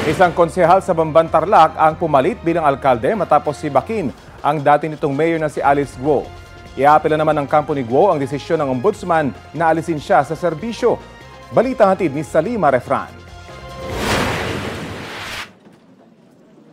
Isang konsehal sa Bamban Tarlac ang pumalit bilang alkalde matapos sibakin ang dati nitong mayor na si Alice Guo. Iaapela naman ng kampo ni Guo ang desisyon ng ombudsman na alisin siya sa serbisyo. Balita hatid ni Salima Refran.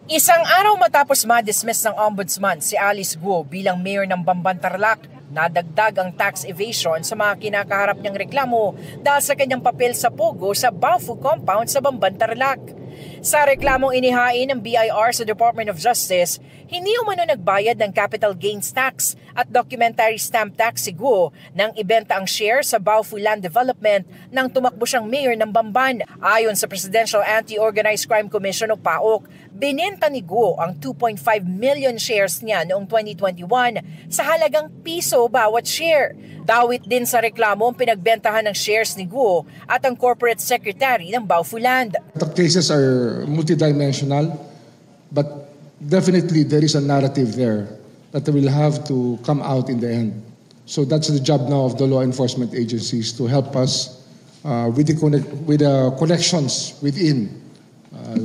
Isang araw matapos ma-dismiss ng ombudsman si Alice Guo bilang mayor ng Bamban Tarlac, nadagdag ang tax evasion sa mga kinakaharap niyang reklamo dahil sa kanyang papel sa Pogo sa Baofu compound sa Bamban Tarlac. Sa reklamong inihain ng BIR sa Department of Justice, hindi umano nagbayad ng capital gains tax at documentary stamp tax si Guo nang ibenta ang share sa Baofu Land Development nang tumakbo siyang mayor ng Bamban. Ayon sa Presidential Anti-Organized Crime Commission o PAOC, binenta ni Guo ang 2.5 million shares niya noong 2021 sa halagang piso bawat share. Dawit din sa reklamo ang pinagbentahan ng shares ni Guo at ang corporate secretary ng Baofu Land. The cases are multidimensional, but definitely there is a narrative there that will have to come out in the end. So that's the job now of the law enforcement agencies to help us with the connections within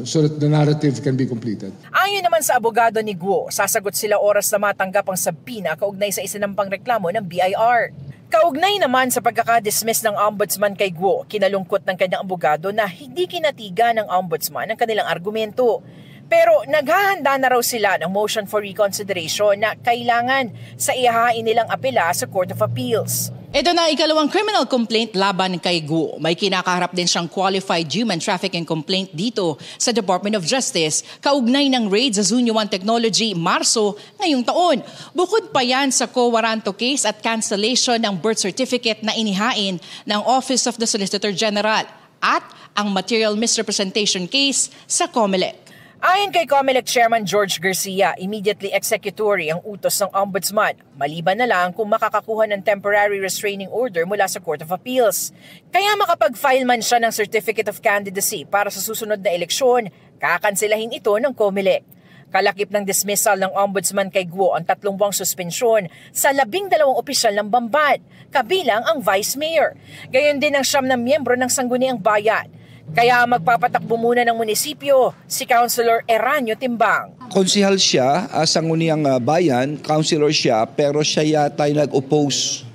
so that the narrative can be completed. Ayon naman sa abogado ni Guo, sasagot sila oras na matanggap ang sabina kaugnay sa isinampang reklamo ng BIR. Kaugnay naman sa pagkakadismiss ng ombudsman kay Guo, kinalungkot ng kanyang abogado na hindi kinatiga ng ombudsman ang kanilang argumento. Pero naghahanda na raw sila ng motion for reconsideration na kailangan sa ihahain nilang apela sa Court of Appeals. Ito na ikalawang criminal complaint laban kay Guo. May kinakaharap din siyang qualified human trafficking complaint dito sa Department of Justice kaugnay ng raid sa Zunyo 1 Technology Marso ngayong taon. Bukod pa yan sa co-warranto case at cancellation ng birth certificate na inihain ng Office of the Solicitor General at ang material misrepresentation case sa COMELEC. Ayon kay COMELEC Chairman George Garcia, immediately executory ang utos ng ombudsman, maliban na lang kung makakakuha ng temporary restraining order mula sa Court of Appeals. Kaya makapag-file man siya ng Certificate of Candidacy para sa susunod na eleksyon, kakansilahin ito ng COMELEC. Kalakip ng dismissal ng ombudsman kay Guo ang 3 buwang suspensyon sa 12 opisyal ng Bamban, kabilang ang vice mayor. Gayon din ang 9 na miyembro ng Sangguniang Bayan. Kaya magpapatakbo muna ng munisipyo si Councilor Eranio Timbang. Konsehal siya, Sangguniang Bayan, councilor siya, pero siya yata yung nag-oppose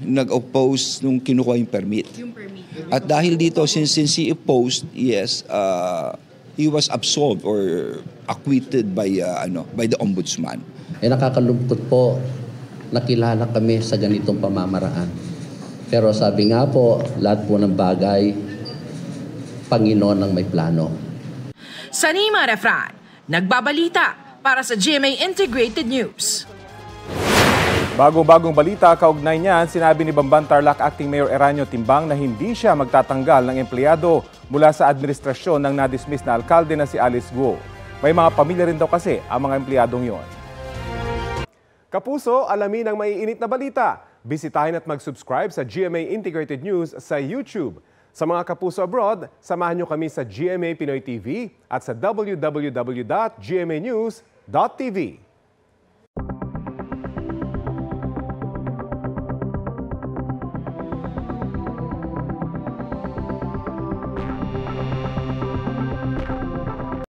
nung kinuha yung permit. At dahil dito, since he opposed, yes, he was absolved or acquitted by the ombudsman. Nakakalungkot po, nakilala kami sa ganitong pamamaraan. Pero sabi nga po, lahat po ng bagay, Panginoon ang may plano. Salima Refran, nagbabalita para sa GMA Integrated News. Bagong balita kaugnay niyan, sinabi ni Bamban Tarlac Acting Mayor Eranio Timbang na hindi siya magtatanggal ng empleyado mula sa administrasyon ng na-dismiss na alkalde na si Alice Guo. May mga pamilya rin daw kasi ang mga empleyadong yon. Kapuso, alamin ang maiinit na balita. Bisitahin at mag-subscribe sa GMA Integrated News sa YouTube. Sa mga kapuso abroad, samahan nyo kami sa GMA Pinoy TV at sa www.gmanews.tv.